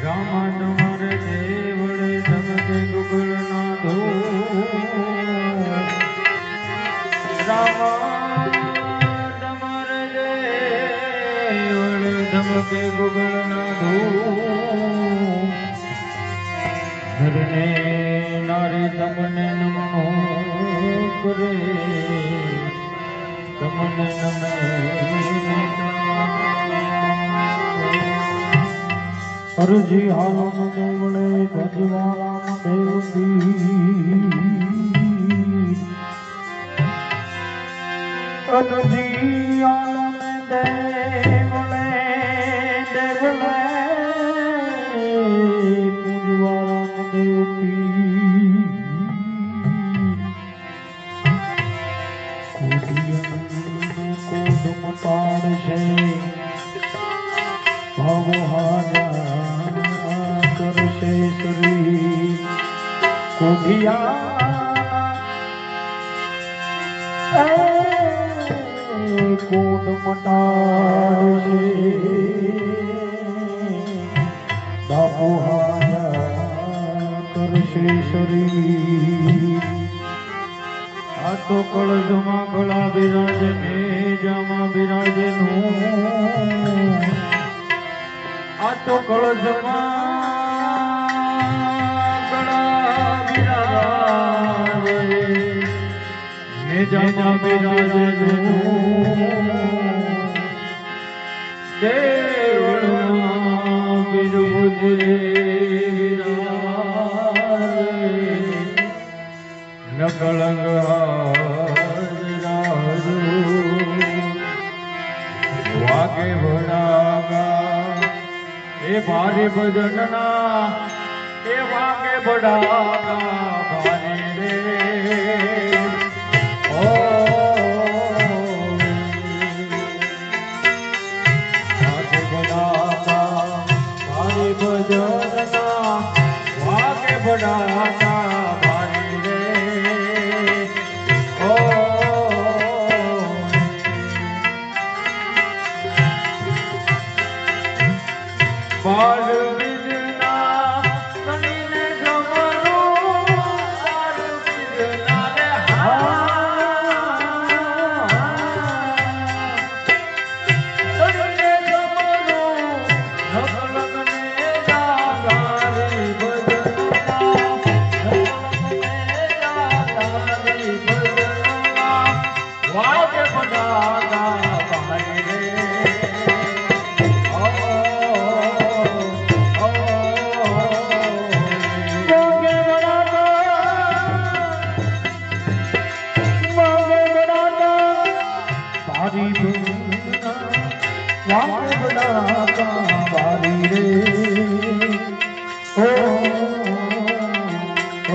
રામા તમારે દેવળે ધમકે ગુગળ ના ધો રામા તમારે દેવળે ધમકે ગુગળ ના ધો ધરને નારી તમને નમનો કરે તમને નમે અરજી હાલમ દેવળે ભજવાલામ દેવતી અરજી હાલમ દેવળે દેવળે ભજવાલામ દેવતી કોડ મટાડશે ભવહારા કરશે શ્રી કોઢિયા કોડ મટાડશે ભવહારા કરશે શ્રી આ તો કળજમાં ગળા બિરાજે ને જામાં બિરાજે નું આ તો કળજમાં ગળા બિરાજે ને જામાં બિરાજે નું દેવળમાં બિરબુજે નકળંગ વાગે ભડાગા એ ભારે ભજનના એ વાગે ભડાગા ભારે રે ઓ વાગે ભડાગા ભારે ભજનના વાગે ભડાગા બાળ બીજના કણીને જમરો બાળ બીજના રે કણીને જમરો નકલગને જાગારી ભજનના નકલગને જાગારી ભજનના વાગે પડાગા ભાઈ રે વાગે બડાકા બારી રે ઓ ઓ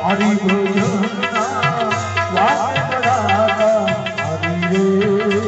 હરી ભજનના વાગે બડાકા હરી રે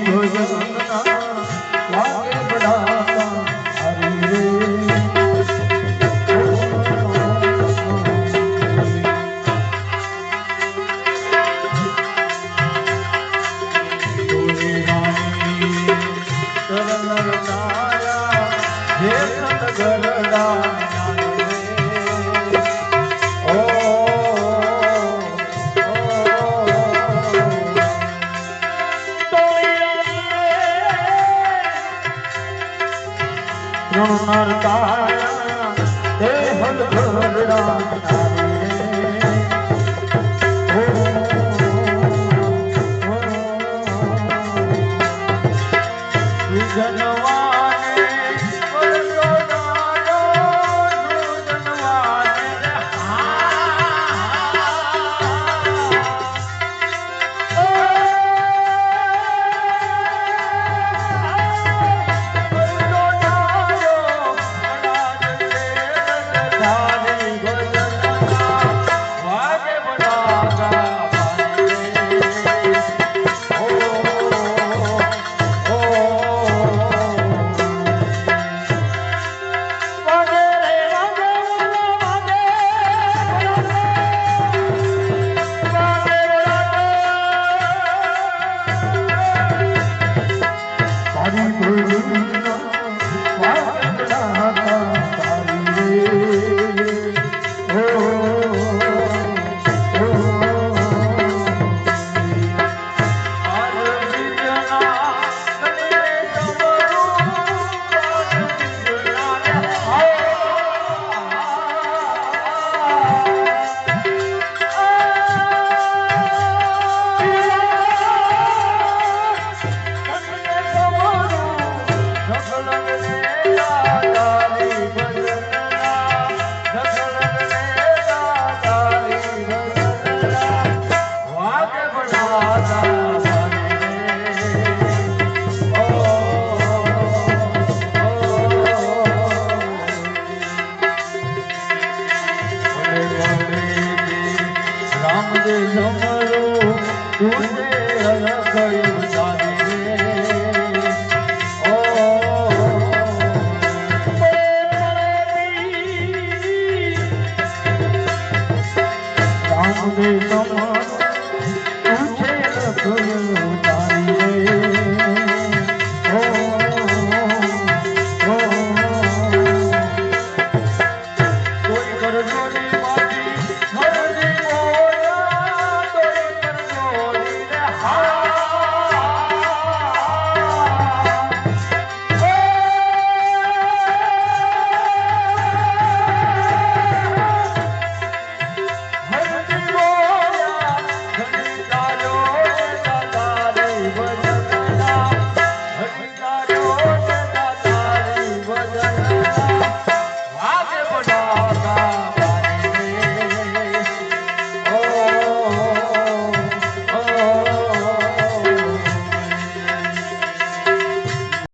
ભજનના વાગે બડાતા હરી રે જનવા